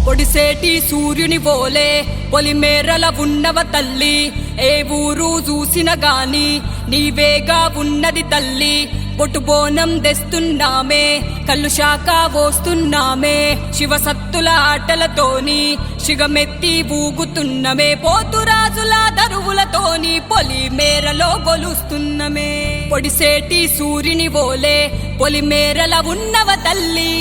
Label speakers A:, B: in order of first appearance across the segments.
A: పొడిసేటి సూర్యుని పోలే పొలిమేరల ఉన్నవ తల్లి, ఏ ఊరు చూసిన గాని నీవేగా ఉన్నది తల్లి. బొట్టు బోనం తెస్తున్నామే, కళ్ళు శాఖ పోస్తున్నామే, శివసత్తుల ఆటలతోని శిగమెత్తి ఊగుతున్నమే, పోతురాజుల దరువులతోని పొలిమేరలో గొలుస్తున్నమే. పొడిసేటి సూర్యుని పోలే పొలిమేరల ఉన్నవ తల్లి.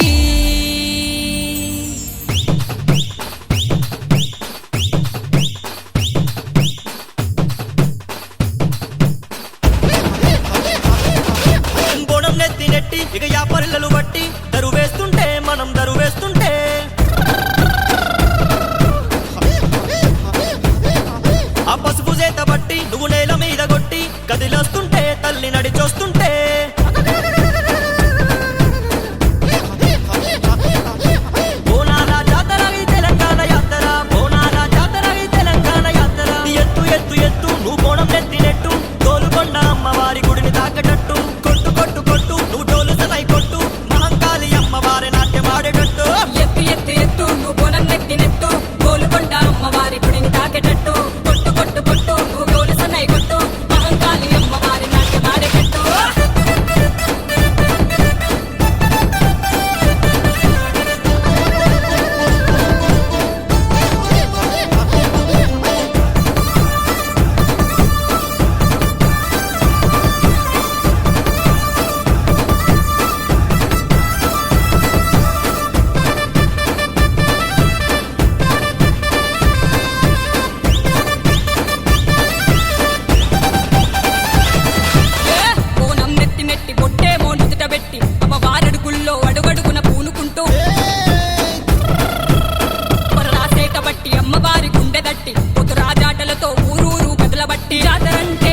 B: ఇక యాపరిల్లలు బట్టి దరువేస్తుంటే మనం దరువేస్తుంటే ఆ పసుపు చేత బట్టి నువ్వు నేల మీద కొట్టి కదిలొస్తుంటే తల్లి నడిచొస్తుంటే బోనాల జాతర ఈ తెలంగాణ యాత్ర, బోనాల జాతర ఈ తెలంగాణ యాత్ర. ఎత్తు ఎత్తు ఎత్తు నువ్వు బోనం నెత్తినెట్టు, తోలుకొండ అమ్మవారి గుడిని తాకటట్టు, కొట్టు కొట్టు కొట్టు నువ్వు డోలు సనై కొట్టు, మహంకాళి అమ్మవారి నాట్యమాడేటట్టు.
A: ఎత్తు ఎత్తు ఎత్తు నువ్వు బోనం నెత్తినెట్టు, గోలుకొండ అమ్మవారి గుడిని తాకేటట్టు, కొట్టు కొట్టు కొట్టు నువ్వు డోలు సనై కొట్టు, మహంకాళి అమ్మవారి నాట్యమాడేటట్టు. బోనం నెత్తి నెట్టి బొట్టేమో నుదుట పెట్టి అమ్మవారడుగుల్లో అడుగడుగున పూనుకుంటూ, రాసేట బట్టి అమ్మవారి గుండె దట్టి పొద్దు రాజాటలతో ఊరూరు కదలబట్టి, జాతరంటే